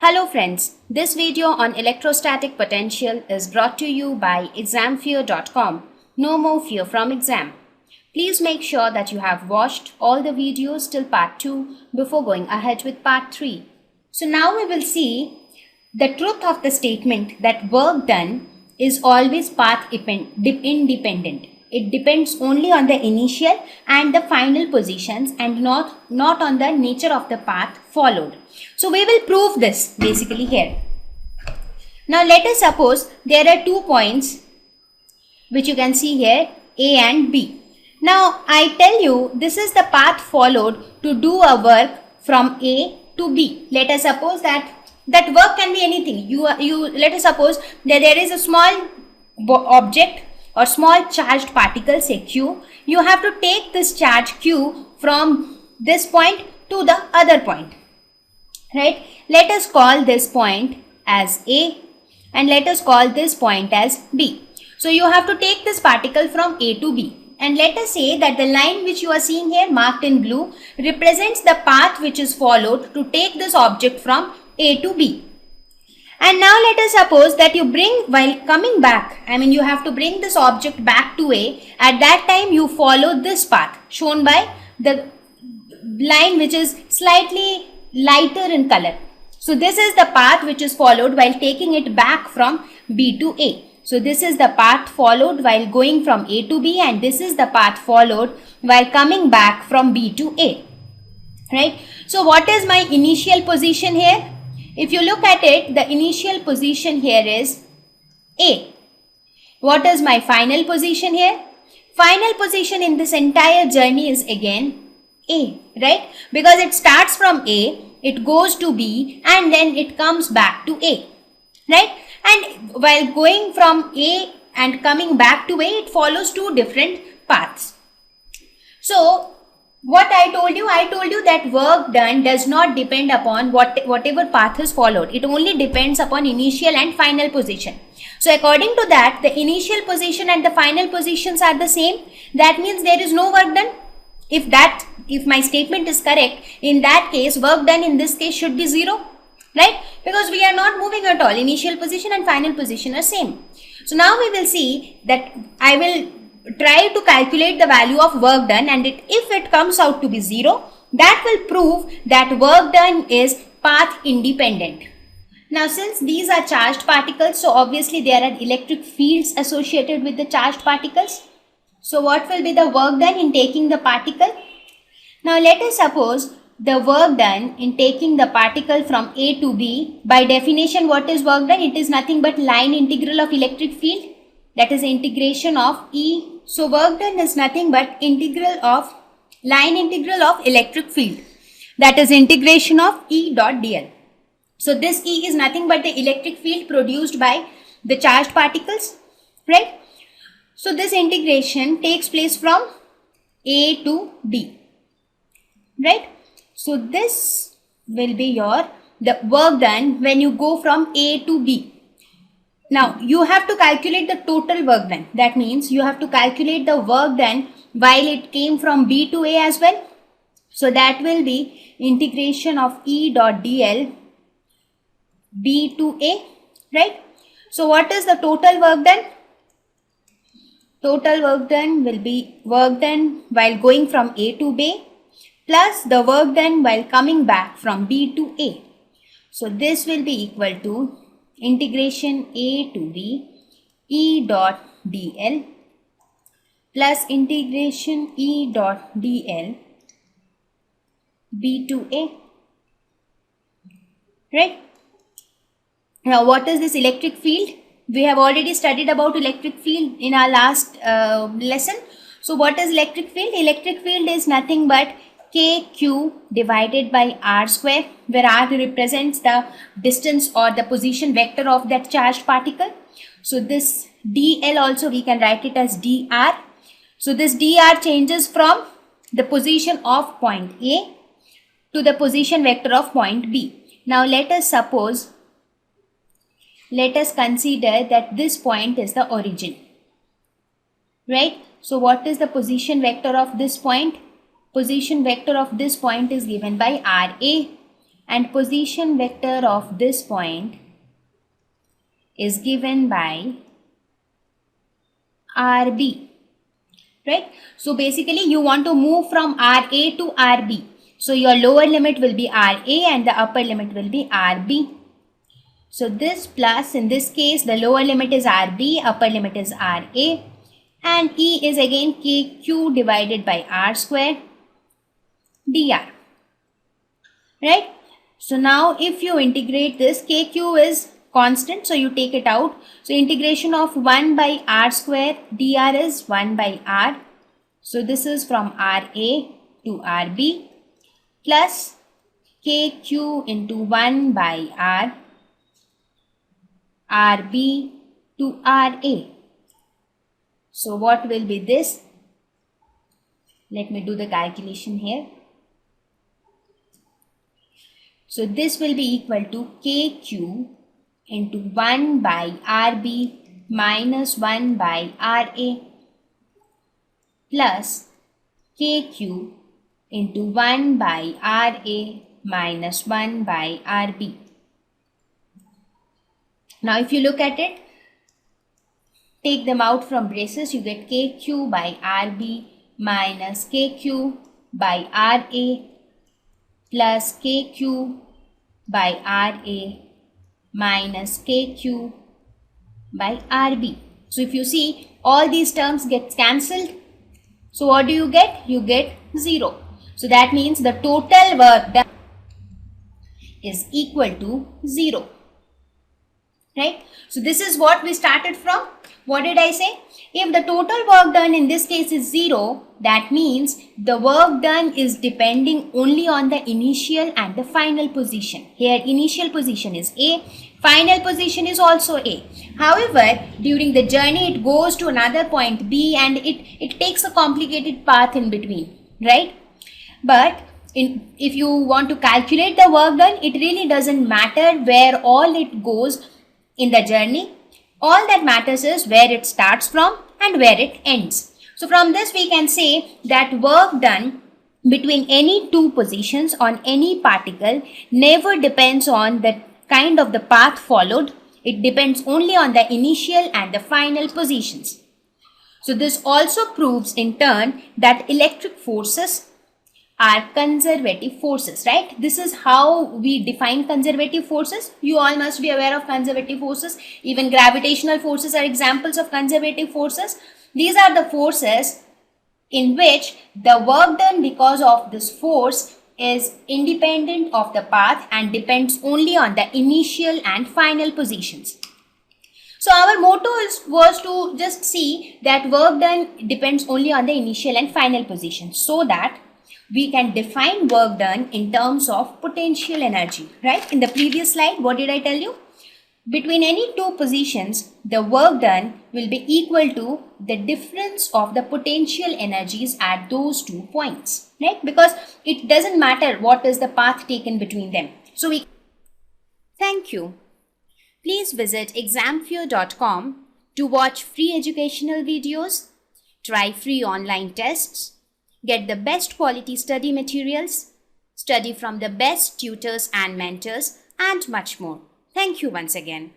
Hello friends, this video on electrostatic potential is brought to you by examfear.com. No more fear from exam. Please make sure that you have watched all the videos till part 2 before going ahead with part 3. So now we will see the truth of the statement that work done is always path independent. It depends only on the initial and the final positions and not on the nature of the path followed. So we will prove this basically here. Now let us suppose there are 2 points which you can see here, A and B. Now I tell you this is the path followed to do a work from A to B. Let us suppose that work can be anything. Let us suppose that there is a small object or small charged particle, say Q. You have to take this charge Q from this point to the other point, right? Let us call this point as A and let us call this point as B. So you have to take this particle from A to B, and let us say that the line which you are seeing here marked in blue represents the path which is followed to take this object from A to B. And now let us suppose that you bring, while coming back, you have to bring this object back to A. At that time you follow this path shown by the line which is slightly lighter in color. So this is the path which is followed while taking it back from B to A. So this is the path followed while going from A to B, and this is the path followed while coming back from B to A, right? So what is my initial position here? If you look at it, the initial position here is A. What is my final position here? Final position in this entire journey is again A, right? Because it starts from A, it goes to B, and then it comes back to A, right? And while going from A and coming back to A, it follows 2 different paths. So what I told you that work done does not depend upon whatever path is followed. It only depends upon initial and final position. So according to that, the initial position and the final positions are the same. That means there is no work done. If my statement is correct, in that case, work done in this case should be 0, right? Because we are not moving at all. Initial position and final position are same. So now we will see that I will try to calculate the value of work done, and if it comes out to be 0, that will prove that work done is path independent. Now since these are charged particles, so obviously there are electric fields associated with the charged particles. So what will be the work done in taking the particle? Now let us suppose the work done in taking the particle from A to B. By definition, what is work done? It is nothing but line integral of electric field. That is integration of E. So work done is nothing but line integral of electric field. That is integration of E dot dl. So this E is nothing but the electric field produced by the charged particles, right? So this integration takes place from A to B, right? So this will be the work done when you go from A to B. Now you have to calculate the total work done. That means you have to calculate the work done while it came from B to A as well. So that will be integration of E dot dl B to A, right? So what is the total work done? Total work done will be work done while going from A to B plus the work done while coming back from B to A. So this will be equal to integration A to B E dot dl plus integration E dot dl B to A, right? Now what is this electric field? We have already studied about electric field in our last lesson. So what is electric field? Electric field is nothing but KQ divided by R square, where R represents the distance or the position vector of that charged particle. So this dl also we can write it as dr. So this dr changes from the position of point A to the position vector of point B. Now let us consider that this point is the origin, right? So what is the position vector of this point? Position vector of this point is given by RA, and position vector of this point is given by RB. Right? So basically you want to move from RA to RB. So your lower limit will be RA and the upper limit will be RB. So this plus, in this case, the lower limit is RB, upper limit is RA, and E is again KQ divided by R square dr. Right? So now if you integrate this, KQ is constant, so you take it out. So integration of 1 by R square dr is 1 by R. So this is from RA to RB plus KQ into 1 by R, RB to RA. So what will be this? Let me do the calculation here. So this will be equal to KQ into 1 by RB minus 1 by RA plus KQ into 1 by RA minus 1 by RB. Now if you look at it, take them out from braces, you get KQ by RB minus KQ by RA plus KQ by RA minus KQ by RB. So if you see, all these terms get cancelled. So what do you get? You get 0. So that means the total work done is equal to 0. Right? So this is what we started from. What did I say? If the total work done in this case is 0, that means the work done is depending only on the initial and the final position. Here initial position is A, final position is also A. However, during the journey it goes to another point B and it takes a complicated path in between, right? But if you want to calculate the work done, it really doesn't matter where all it goes in the journey. All that matters is where it starts from and where it ends. So from this we can say that work done between any two positions on any particle never depends on the kind of the path followed. It depends only on the initial and the final positions. So this also proves in turn that electric forces are conservative forces, right? This is how we define conservative forces. You all must be aware of conservative forces. Even gravitational forces are examples of conservative forces. These are the forces in which the work done because of this force is independent of the path and depends only on the initial and final positions. So our motto was to just see that work done depends only on the initial and final position, so that we can define work done in terms of potential energy, right? In the previous slide, what did I tell you? Between any two positions, the work done will be equal to the difference of the potential energies at those 2 points, right? Because it doesn't matter what is the path taken between them. So thank you. Please visit examfear.com to watch free educational videos, try free online tests, get the best quality study materials, study from the best tutors and mentors, and much more. Thank you once again.